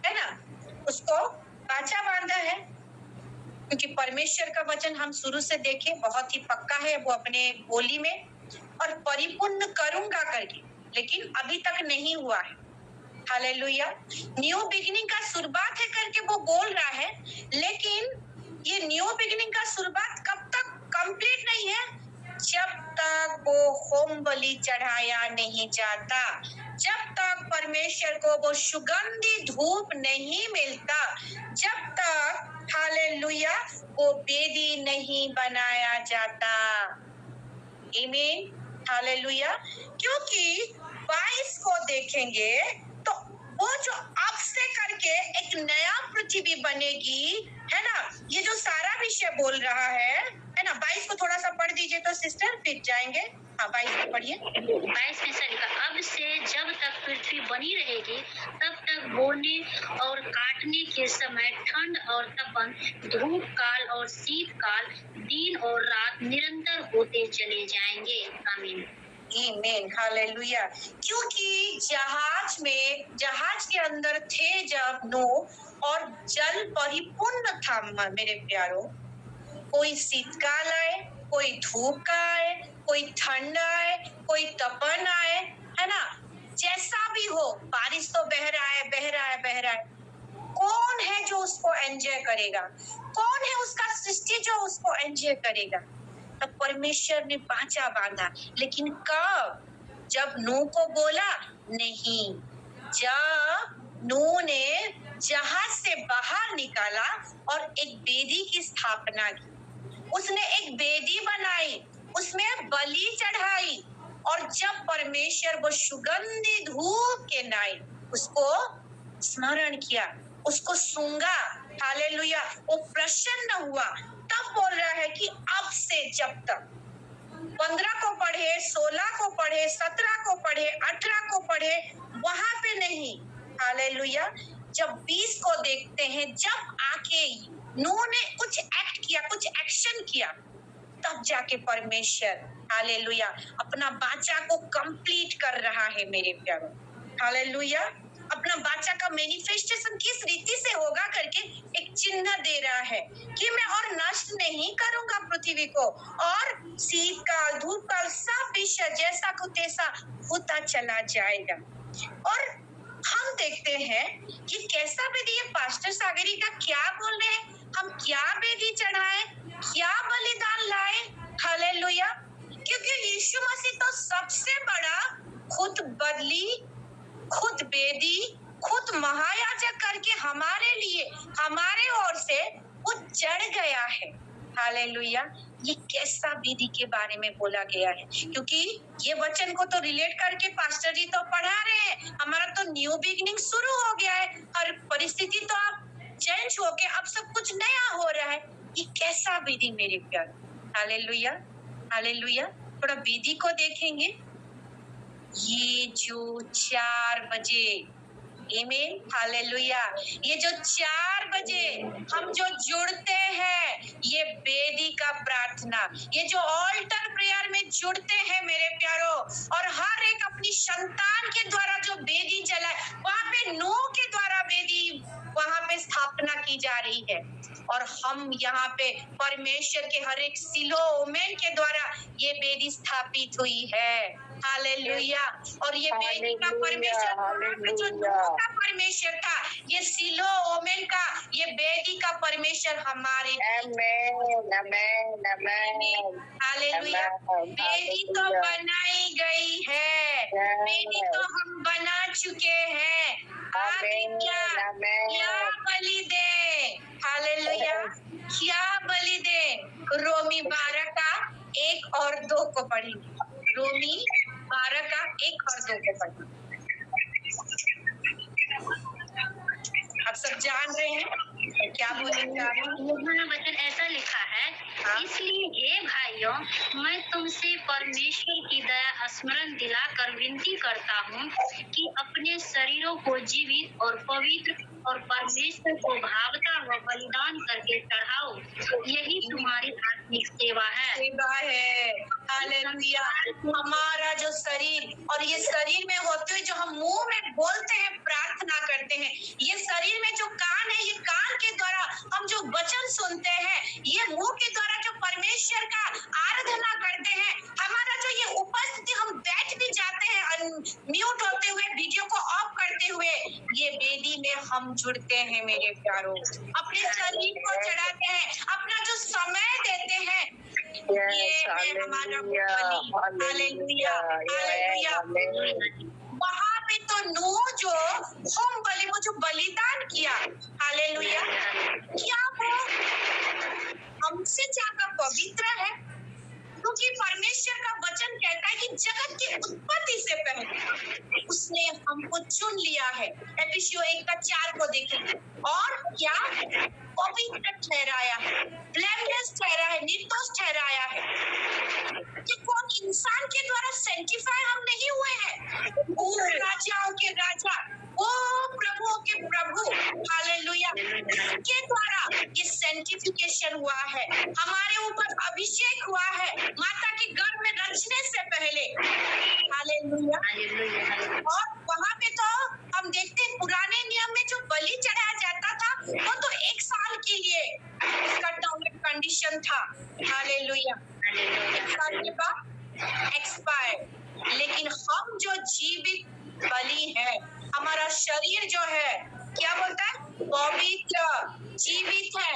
ना, उसको बाचा बांधा है, क्योंकि परमेश्वर का वचन हम शुरू से देखें बहुत ही पक्का है, वो अपने बोली में और परिपूर्ण करूंगा करके, लेकिन अभी तक नहीं हुआ है। हालेलुया। न्यू बिगिनिंग का शुरुआत है करके वो बोल रहा है, लेकिन ये न्यू बिगिनिंग का शुरुआत कब तक कंप्लीट नहीं है? जब तक वो होम बलि चढ़ाया नहीं जाता, जब तक परमेश्वर को वो सुगंधी धूप नहीं मिलता, जब तक हालेलुया वो वेदी नहीं बनाया जाता। आमीन, हालेलुया। क्योंकि 22 को देखेंगे तो वो जो अब से करके एक नया पृथ्वी बनेगी, है ना, ये जो सारा विषय बोल रहा है ना। 22 को थोड़ा सा पढ़ दीजिए तो सिस्टर, फिर जाएंगे। हाँ, 22 को पढ़िए।
22 में से लिखा, अब से जब तक पृथ्वी बनी रहेगी तब तक बोने और काटने के समय ठंड और तपन, धूप काल और शीत काल, दिन और रात निरंतर होते चले जाएंगे। आमीन,
आमीन, हालेलुया। क्योंकि जहाज के अंदर थे जब नूह और जल परिपूर्ण था मेरे प्यारो, कोई शीतकाल आए, कोई धूप का आए, कोई ठंड आए, कोई तपन आए, है ना, जैसा भी हो, बारिश तो बह रहा है, कौन है जो उसको एंजॉय करेगा? कौन है उसका सृष्टि जो उसको एंजॉय करेगा? तब परमेश्वर ने बाचा बांधा, लेकिन कब? जब नूह को बोला नहीं, जब नूह ने जहाज से बाहर निकाला और एक वेदी की स्थापना की, उसने एक वेदी बनाई, उसमें बलि चढ़ाई, और जब परमेश्वर वो सुगंधी धूप के नाई उसको स्मरण किया, उसको सूंघा, हालेलुया, वो प्रसन्न हुआ, तब बोल रहा है कि अब से जब तक 15 को पढ़े, 16 को पढ़े, 17 को पढ़े, 18 को पढ़े, वहां पे नहीं, हालेलुया। जब 20 को देखते हैं, जब आके नूह ने कुछ एक्ट किया, कुछ एक्शन किया, तब जाके परमेश्वर हालेलुया अपना बाचा को कंप्लीट कर रहा है मेरे प्यारों। हालेलुया, अपना बाचा का मैनिफेस्टेशन किस रीति से होगा करके एक चिन्ह दे रहा है कि मैं और नष्ट नहीं करूंगा पृथ्वी को, और शीतकाल, धूपकाल, सब विषय जैसा को तैसा होता चला जाएगा। और हम देखते हैं कि कैसा वेदी, ये पास्टर सागरी का क्या बोल रहे हैं, हम क्या वेदी चढ़ाए, क्या बलिदान लाए, हालेलुया। क्योंकि यीशु मसीह तो सबसे बड़ा खुद बदली, खुद वेदी, खुद महायाजक करके हमारे लिए, हमारे ओर से वो चढ़ गया है, हालेलुया। ये कैसा विधि के बारे में बोला गया है, क्योंकि ये वचन को तो रिलेट करके पास्टर जी तो पढ़ा रहे हैं, हमारा तो न्यू बिगिनिंग शुरू हो गया है, हर परिस्थिति तो अब चेंज हो के अब सब कुछ नया हो रहा है। ये कैसा विधि मेरे प्यार, हालेलुया, हालेलुया। थोड़ा विधि को देखेंगे, ये जो 4 बजे, आमीन, हालेलुया, ये जो 4 बजे हम जो जुड़ते हैं, ये वेदी का प्रार्थना, ये जो ऑल्टर प्रेयर में जुड़ते हैं मेरे प्यारो, और हर एक अपनी संतान के द्वारा जो वेदी जलाए, वहाँ पे नूह के द्वारा वेदी वहाँ पे स्थापना की जा रही है, और हम यहाँ पे परमेश्वर के हर एक सिलो ओमेन के द्वारा ये वेदी स्थापित हुई है, हालेलुया। और ये वेदी का परमेश्वर जो नूह का परमेश्वर था, ये सिलो ओमेन का, ये वेदी का परमेश्वर हमारे, हालेलुया। वेदी तो बनाई गई है, वेदी तो हम बना चुके हैं, आगे क्या बलि दे, हालेलुया, क्या बलि दे। रोमी 12 का 1 और 2 को पढ़ेंगे, रोमी 12 का 1 और 2 को पढ़ेंगे। आप सब जान रहे हैं क्या बोलने जा रहे हैं?
यहाँ वचन ऐसा लिखा है, इसलिए हे भाइयों, मैं तुमसे परमेश्वर की दया स्मरण दिलाकर विनती करता हूँ कि अपने शरीरों को जीवित और पवित्र और परमेश्वर को भावता हुआ बलिदान करके चढ़ाओ, यही तुम्हारी आत्मिक सेवा है।
हालेलुया। हमारा जो शरीर, और ये शरीर में होते हुए जो हम मुंह में बोलते हैं, प्रार्थना करते हैं, ये शरीर में जो कान है, ये कान के द्वारा हम जो वचन सुनते हैं, ये मुंह के द्वारा जो परमेश्वर का आराधना करते हैं, हमारा जो ये उपस्थिति, हम बैठ भी जाते हैं म्यूट होते हुए, वीडियो को ऑफ करते हुए, ये वेदी में हम जुड़ते हैं मेरे प्यारों, अपने शरीर को चढ़ाते हैं, अपना जो समय देते हैं, ये है हमारा बलि। Hallelujah, hallelujah. वहाँ पे तो नूह जो होम बलि, वो जो बलिदान किया, हालेलुया, क्या वो हमसे ज्यादा पवित्र है? क्योंकि परमेश्वर का वचन कहता है कि जगत की उत्पत्ति से पहले उसने हमको चुन लिया है। एफिसियों 1:4 को देखेंगे, और क्या पवित्र ठहराया है, ब्लेमलेस ठहराया है, निर्दोष ठहराया है। कि कौन इंसान के द्वारा सेंटिफाई हम नहीं हुए हैं, वो राजाओं के राजा, वो प्रभुओं के प्रभु, हालेलुया, के द्वारा ये सेंटिफिकेशन हुआ है, हमारे ऊपर अभिषेक हुआ है माता के गर्भ में रचने से पहले, हालेलुया। और वहाँ पे तो हम देखते हैं पुराने नियम में जो बलि चढ़ाया जाता था, वो तो 1 साल के लिए उसका टर्म एंड कंडीशन था, हालेलुया, 1 साल के बाद एक्सपायर। लेकिन हम जो जीवित बलि है, हमारा शरीर जो है, क्या बोलता है, पवित्र जीवित है,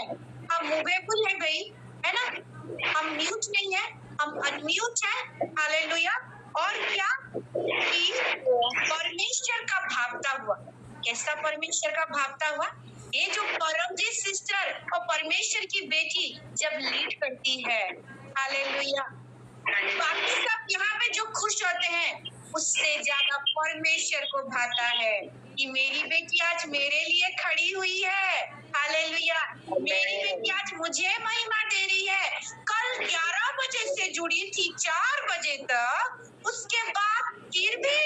हम मूवेबल है गई, है ना, हम म्यूट नहीं है, हम अनम्यूट है, हालेलुया। और क्या कि परमेश्वर का भावता हुआ, कैसा परमेश्वर का भावता हुआ, ये जो परमजीत सिस्टर और परमेश्वर की बेटी जब लीड करती है, हालेलुया, बाकी सब यहाँ पे जो खुश होते हैं, उससे ज्यादा परमेश्वर को भाता है कि मेरी बेटी आज मेरे लिए खड़ी हुई है, हालेलुया, मेरी बेटी आज मुझे महिमा दे रही है। कल 11 बजे से जुड़ी थी 4 बजे तक, उसके बाद फिर भी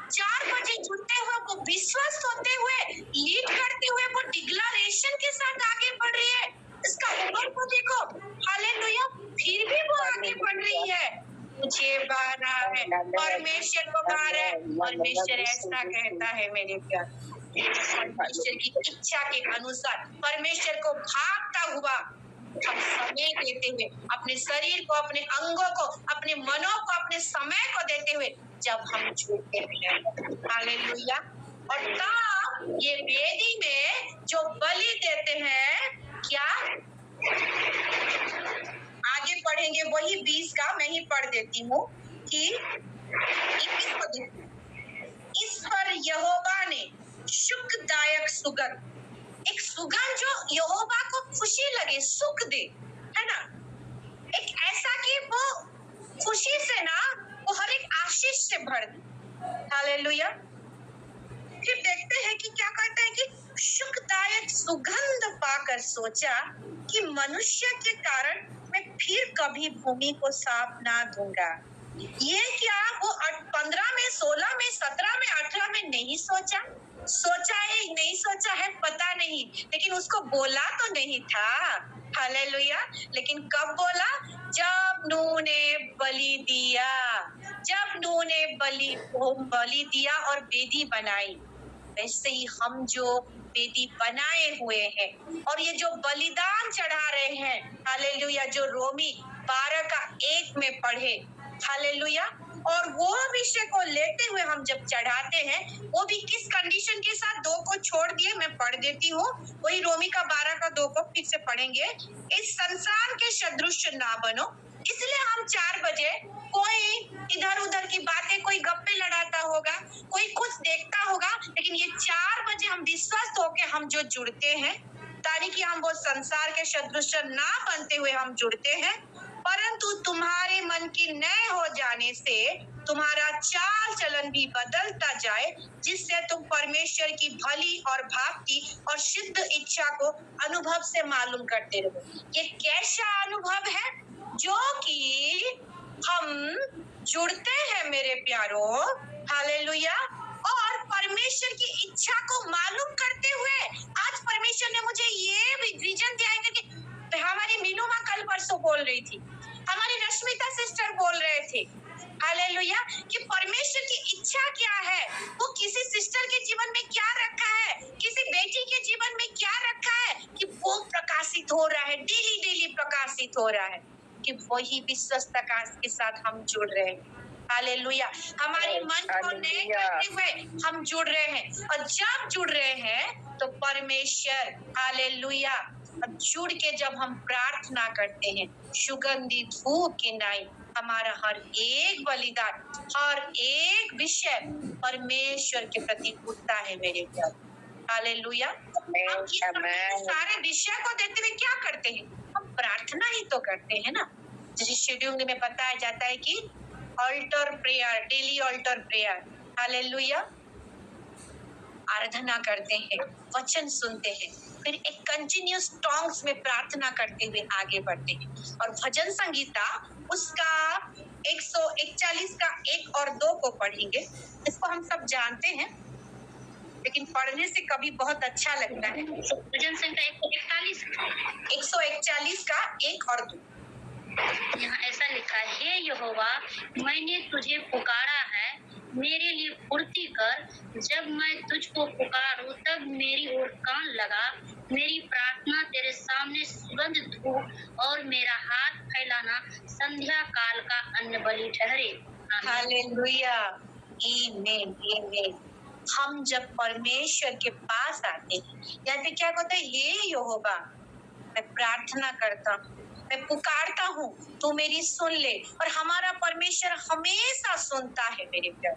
4 बजे जुड़ते हुए, वो विश्वास होते हुए, लीड करते हुए, वो डिक्लेरेशन के साथ आगे बढ़ रही है। इसका उम्र को देखो, हालेलुया, फिर भी वो आगे बढ़ रही है। मुझे बारा है, परमेश्वर को बारा है, परमेश्वर ऐसा कहता है मेरे प्यार, परमेश्वर की इच्छा के अनुसार, परमेश्वर को भागता हुआ हम समय देते हुए, अपने शरीर को, अपने अंगों को, अपने मनों को, अपने समय को देते हुए जब हम जुड़ते हैं, हालेलुया। और तब ये वेदी में जो बलि देते हैं, क्या आगे पढ़ेंगे, वही 20 का मैं ही पढ़ देती हूँ कि 21 को देखिए, इस पर यहोवा ने सुखदायक सुगंध, एक सुगंध जो यहोवा को खुशी लगे, सुख दे, है ना, एक ऐसा कि वो खुशी से ना, वो हर एक आशीष से भर दे, हालेलुया। फिर देखते हैं कि क्या कहता है कि सुखदायक सुगंध पाकर सोचा कि मनुष्य के कारण मैं फिर कभी भूमि को साफ ना दूंगा। ये क्या वो 15 में, 16 में, 17 में, 18 में नहीं सोचा है, नहीं सोचा है, पता नहीं, लेकिन उसको बोला तो नहीं था, हालेलुया। लेकिन कब बोला, जब नूह ने बलि दिया, जब नूह ने बलि दिया और वेदी बनाई, वैसे ही हम जो वेदी बनाए हुए हैं और ये जो बलिदान चढ़ा रहे हैं, हालेलुया, जो रोमी 12 का 1 में पढ़े, हालेलुया। और वो विषय को लेते हुए हम जब चढ़ाते हैं, वो भी किस कंडीशन के साथ, 2 को छोड़ दिए, मैं पढ़ देती हूँ, वही रोमी का 12 का 2 को फिर से पढ़ेंगे। इस संसार के सदृश ना बनो, इसलिए हम 4 बजे कोई इधर उधर की बातें, कोई गप्पे लड़ाता होगा, कोई कुछ देखता होगा, लेकिन ये 4 बजे हम विश्वस्त होके हम जो जुड़ते हैं, ताकि कि हम वो संसार के सदृश ना बनते हुए हम जुड़ते हैं, परंतु तुम्हारे मन की नए हो जाने से तुम्हारा चाल चलन भी बदलता जाए, जिससे तुम परमेश्वर की भली और भांति और सिद्ध इच्छा को अनुभव से मालूम करते रहो। ये कैसा अनुभव है? जो कि हम जुड़ते हैं मेरे प्यारों, हालेलुया, और परमेश्वर की इच्छा को मालूम करते हुए। आज परमेश्वर ने मुझे ये विजन दिया है कि हमारी मीनू माँ कल परसों बोल रही थी, हमारी रश्मिता सिस्टर बोल रहे थे, हालेलुया, कि परमेश्वर की इच्छा क्या है, वो किसी सिस्टर के जीवन में क्या रखा है, किसी बेटी के जीवन में क्या रखा है, कि वो प्रकाशित हो रहा है, डेली प्रकाशित हो रहा है, कि वही विश्वस्तता के साथ हम जुड़ रहे हैं। हालेलुया, हमारे मन को नए करते हुए हम जुड़ रहे हैं, और जब जुड़ रहे हैं तो परमेश्वर, हालेलुया, जुड़ के जब हम प्रार्थना करते हैं, सुगंधित धूप की नाई हमारा हर एक बलिदान, हर एक विषय परमेश्वर के प्रति उठता है मेरे प्यार, हालेलुया। हम सारे विषय को देते हुए क्या करते हैं? हम प्रार्थना ही तो करते हैं ना। जैसे शेड्यूल में बताया जाता है कि altar prayer, daily altar prayer, hallelujah, आराधना करते हैं, वचन सुनते हैं, फिर एक कंटिन्यूस टॉन्ग्स में प्रार्थना करते हुए आगे बढ़ते हैं। और भजन संगीता उसका 141 का 1 और 2 को पढ़ेंगे। इसको हम सब जानते हैं, लेकिन पढ़ने से कभी बहुत अच्छा लगता है।
भजन संख्या
141 का 1 और 2।
यहाँ ऐसा लिखा है, हे यहोवा, मैंने तुझे पुकारा है, मेरे लिए फुर्ती कर। जब मैं तुझको पुकारूं तब मेरी ओर कान लगा। मेरी प्रार्थना तेरे सामने सुगंध धूप और मेरा हाथ फैलाना संध्या काल का अन्न बलि ठहरे।
हालेलुया, आमीन, आमीन। हम जब परमेश्वर के पास आते हैं, यहाँ पे क्या कहते हैं? हे यहोवा, मैं प्रार्थना करता हूँ, मैं पुकारता हूँ, तू मेरी सुन ले। और हमारा परमेश्वर हमेशा सुनता है मेरे प्यार,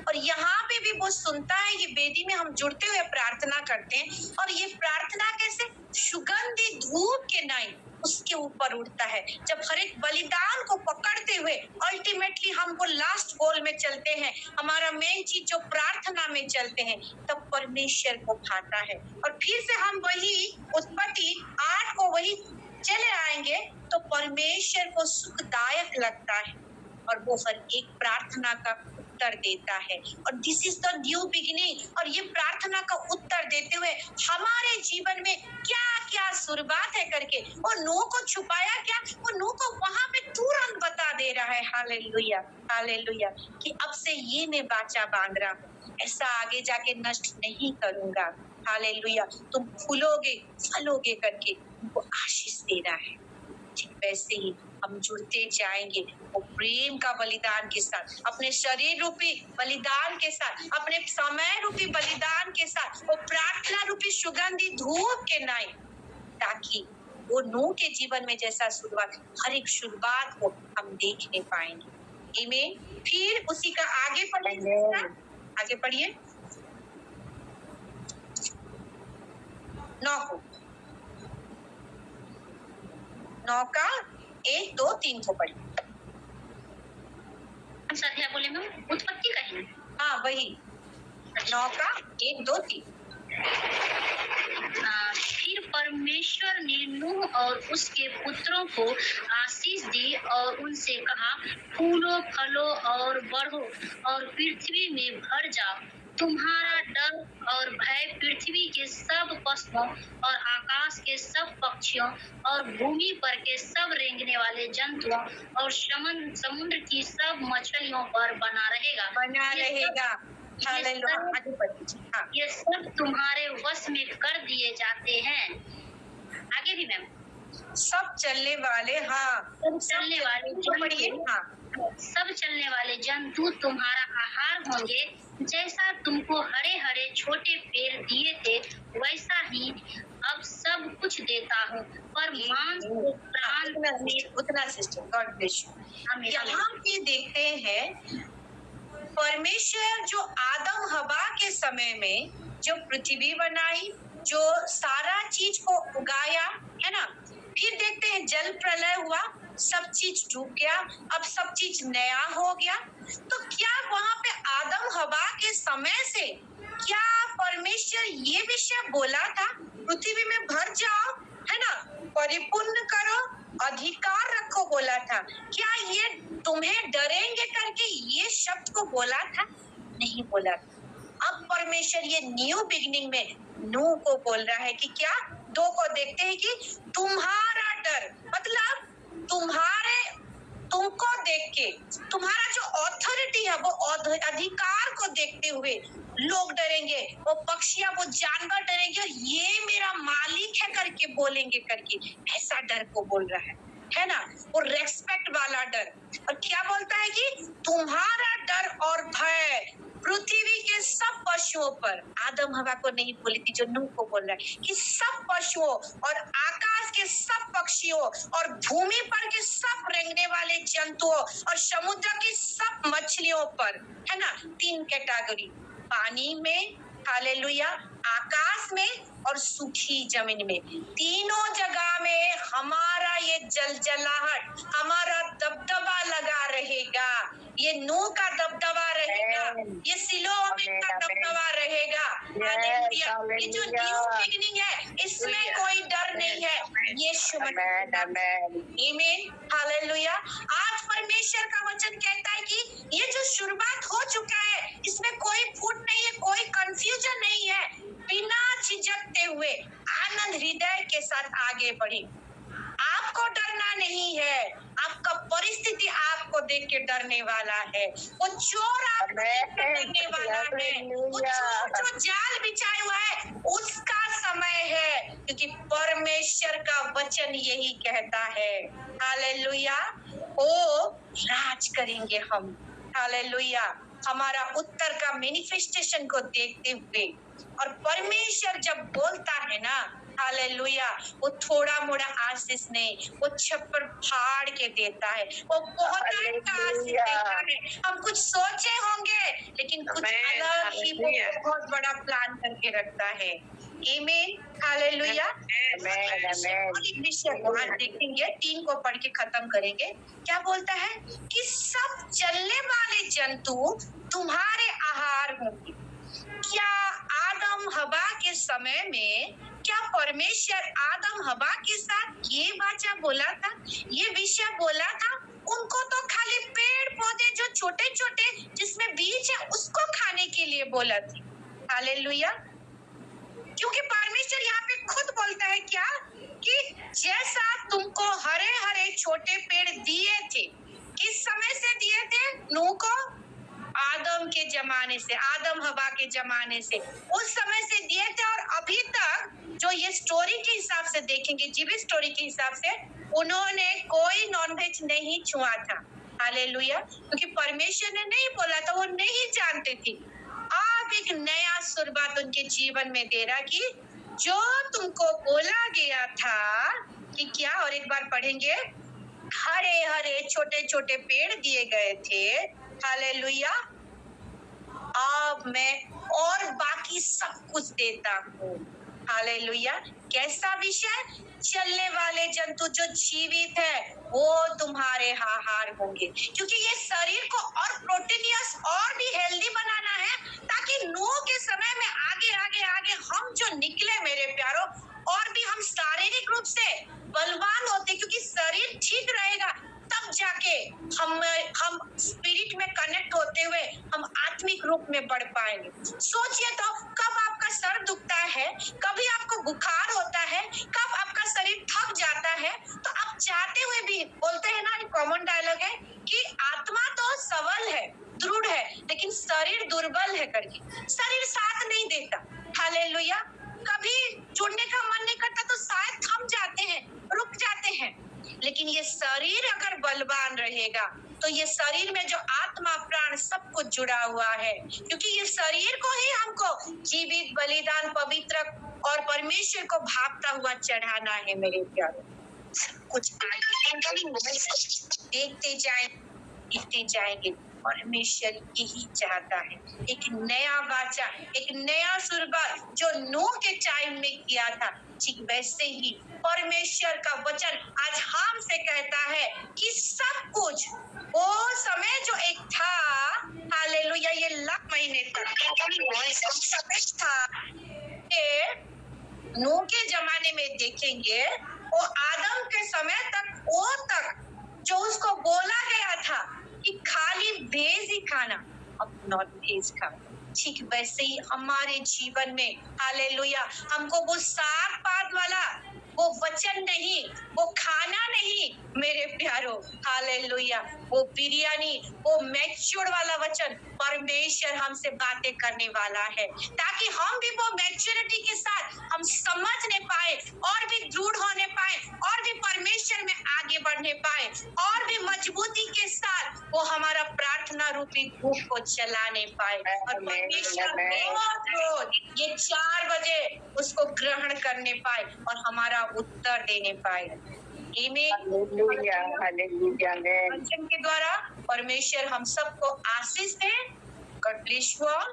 और यहाँ पे भी वो सुनता है। ये वेदी में हम जुड़ते हुए प्रार्थना करते हैं, और ये प्रार्थना कैसे? सुगंधित धूप के नाई उसके ऊपर उठता है। जब हर एक बलिदान को पकड़ते हुए अल्टीमेटली हम वो लास्ट गोल में चलते हैं, हमारा मेन चीज जो प्रार्थना में चलते हैं, तब परमेश्वर को भाता है। और फिर से हम वही उत्पत्ति 8 को वही चले आएंगे, तो परमेश्वर को सुखदायक लगता है, और वो हर एक प्रार्थना का उत्तर देता है। और this is the new beginning. और ये प्रार्थना का उत्तर देते हुए हमारे जीवन में क्या क्या शुरुआत है करके, वो नो को छुपाया क्या, वो नो को वहां पे तुरंत बता दे रहा है। हालेलुया, हालेलुया, कि अब से ये मैं वाचा बांध रहा हूँ, ऐसा आगे जाके नष्ट नहीं करूंगा। हालेलुया, तुम फूलोगे फलोगे करके तुमको आशीष दे रहा है। ठीक वैसे ही हम जुड़ते जाएंगे वो प्रेम का बलिदान के साथ, अपने शरीर रूपी बलिदान के साथ, अपने समय रूपी बलिदान के साथ, वो प्रार्थना रूपी सुगंधित धूप के नाई, ताकि वो नूह के जीवन में जैसा शुरुआत, हर एक शुरुआत को हम देखने पाएंगे। आमीन। फिर उसी का आगे पढ़िए 9 का 1, 2, 3 को पढ़िए।
अध्याय बोले मैं उत्पत्ति कहेंगे।
हाँ, वही 9 का 1, 2, 3।
फिर परमेश्वर ने नूह और उसके पुत्रों को आशीष दी और उनसे कहा, फूलो फलो और बढ़ो और पृथ्वी में भर जाओ। तुम्हारा डर और भय पृथ्वी के सब पशुओं और आकाश के सब पक्षियों और भूमि पर के सब रेंगने वाले जंतुओं और समुद्र की सब मछलियों पर बना रहेगा। ये सब तुम्हारे वश में कर दिए जाते हैं। आगे भी मैम,
सब चलने वाले, हाँ,
सब चलने वाले जंतु तुम्हारा आहार होंगे। जैसा तुमको हरे हरे छोटे पेड़ दिए थे, वैसा ही अब सब कुछ देता हूँ, पर मांस को प्राण
उतना सिस्टम। God bless you. यहाँ पे देखते हैं परमेश्वर जो आदम हवा के समय में जो पृथ्वी बनाई, जो सारा चीज को उगाया, है ना, फिर देखते हैं जल प्रलय हुआ, सब चीज डूब गया, अब सब चीज नया हो गया। तो क्या वहां पे आदम हवा के समय से क्या परमेश्वर ये विषय बोला था, पृथ्वी में भर जाओ, है ना, परिपूर्ण करो, अधिकार रखो बोला था? क्या ये तुम्हें डरेंगे करके ये शब्द को बोला था? नहीं बोला। अब परमेश्वर ये न्यू बिगिनिंग में नूह को बोल रहा है कि क्या, 2 को देखते हैं कि तुम्हारा डर, मतलब तुमको देख के, तुम्हारा जो ऑथोरिटी है वो अधिकार को देखते हुए लोग डरेंगे, वो पक्षियां, वो जानवर डरेंगे और ये मेरा मालिक है करके बोलेंगे करके, ऐसा डर को बोल रहा है ना, वो रेस्पेक्ट वाला डर। और क्या बोलता है कि तुम्हारा डर और भय पृथ्वी के सब पशुओं पर, आदम हवा को नहीं बोली थी, जो नूह को बोल रहा है कि सब पशुओं और आकाश के सब पक्षियों और भूमि पर के सब रेंगने वाले जंतुओं और समुद्र की सब मछलियों पर, है ना, 3 कैटेगरी, पानी में, हालेलुया, आकाश में और सूखी जमीन में, तीनों जगह में हमारा ये जलजलाहट, हमारा दबदबा लगा रहेगा। ये नूह का दबदबा रहेगा, ये सिलोआम का दबदबा रहेगा। हालेलुया। ये जो न्यू बिगिनिंग है, इसमें कोई डर नहीं है। यीशु मसीह, आमीन, हालेलुया। आज परमेश्वर का वचन कहता है कि ये जो शुरुआत हो चुका है, इसमें कोई फूट नहीं है, कोई कंफ्यूजन नहीं है। बिना झिझकते हुए आनंद हृदय के साथ आगे बढ़े। आपको डरना नहीं है, आपका परिस्थिति आपको देख के डरने वाला है, वो चोर आपको देख के डरने वाला है, वो चोर जो जाल बिछाया हुआ है उसका समय है, क्योंकि परमेश्वर का वचन यही कहता है। हालेलुया। ओ राज करेंगे हम, हालेलुया, हमारा उत्तर का मैनिफेस्टेशन को देखते हुए। और परमेश्वर जब बोलता है ना, हालेलुया, वो थोड़ा मोड़ा आशीष नहीं, वो छप्पर फाड़ के देता है, वो बहुत आशीष देता है। हम कुछ सोचे होंगे लेकिन कुछ अलग ही वो बहुत बड़ा प्लान करके रखता है। आमीन, हालेलुया। एक विषय को आज देखेंगे, 3 को पढ़ के खत्म करेंगे। क्या बोलता है कि सब चलने वाले जंतु तुम्हारे आहार होंगे। क्या आदम हवा के समय में क्या परमेश्वर आदम हवा के साथ ये वाचा बोला था, ये विषय बोला था? उनको तो खाली पेड़ पौधे जो छोटे छोटे जिसमें बीज है उसको खाने के लिए बोला था। हालेलुया। क्योंकि परमेश्वर यहाँ पे खुद बोलता है क्या कि जैसा तुमको हरे हरे छोटे पेड़ दिए थे, किस समय से दिए थे? नूह को आदम के जमाने से, आदम हवा के जमाने से, उस समय से दिए थे। और अभी तक जो ये स्टोरी के हिसाब से देखेंगे, जीवित स्टोरी के हिसाब से, उन्होंने कोई नॉनवेज नहीं छुआ था। हालेलुया। क्योंकि परमेश्वर ने नहीं बोला था, वो नहीं जानते थे। आप एक नया शुरुआत उनके जीवन में दे रहा कि जो तुमको बोला गया था कि क्या, और एक बार पढ़ेंगे, हरे हरे छोटे छोटे पेड़ दिए गए थे। हालेलुया। अब मैं और बाकी सब कुछ देता हूँ। हालेलुया। कैसा विषय? चलने वाले जंतु जो जीवित है वो तुम्हारे आहार होंगे। क्योंकि ये शरीर को और प्रोटीनियस और भी हेल्दी बनाना है, ताकि नूह के समय में आगे आगे आगे हम जो निकले मेरे प्यारों, और भी हम शारीरिक रूप से बलवान होते, क्योंकि शरीर ठीक रहेगा तब जाके हम स्पिरिट में कनेक्ट होते हुए हम आत्मिक रूप में बढ़ पाएंगे। सोचिए तो, कब आपका सर दुखता है, कभी आपको बुखार होता है, कब आपका शरीर थक जाता है, तो आप चाहते हुए भी, बोलते हैं ना, एक कॉमन डायलॉग है कि आत्मा तो सबल है, दृढ़ है, लेकिन शरीर दुर्बल है करके, शरीर साथ नहीं देता। हालेलुया। कभी जुड़ने का मन नहीं करता तो शायद थम जाते हैं, रुक जाते हैं, लेकिन ये शरीर अगर बलवान रहेगा तो ये शरीर में जो आत्मा प्राण सब कुछ जुड़ा हुआ है, क्योंकि ये शरीर को ही हमको जीवित, बलिदान, पवित्र और परमेश्वर को भागता हुआ चढ़ाना है मेरे प्यारे। कुछ देखते जाएंगे परमेश्वर यही चाहता है, एक नया वाचा, एक नया शुरुआत जो नूह के टाइम में किया था, ठीक वैसे ही परमेश्वर का वचन आज हमसे कहता है कि सब कुछ वो समय जो एक था, हालेलुया, ये लाख महीने तक समय था, नूह के जमाने में देखेंगे वो आदम के समय तक वो तक जो उसको बोला गया था कि खाली वेज ही खाना, अब नॉन वेज खाना, ठीक वैसे ही हमारे जीवन में हालेलुया हमको वो साग पात वाला वो वचन नहीं, वो खाना नहीं मेरे प्यारो, हालेलुया, वो बिरयानी, वो मैच्योर वाला वचन परमेश्वर हमसे बातें करने वाला है, ताकि हम भी वो मैच्योरिटी के साथ हम समझने पाए और भी दृढ़ होने पाए और भी परमेश्वर में आगे बढ़ने पाए और भी मजबूती के साथ वो हमारा प्रार्थना रूपी भूख को जलाने पाए और परमेश्वर रोज ये 4 बजे उसको ग्रहण करने पाए और हमारा उत्तर देने पाए।
Hallelujah, hallelujah, amen.
वचन के द्वारा परमेश्वर हम सबको आशीष दे। God bless you all.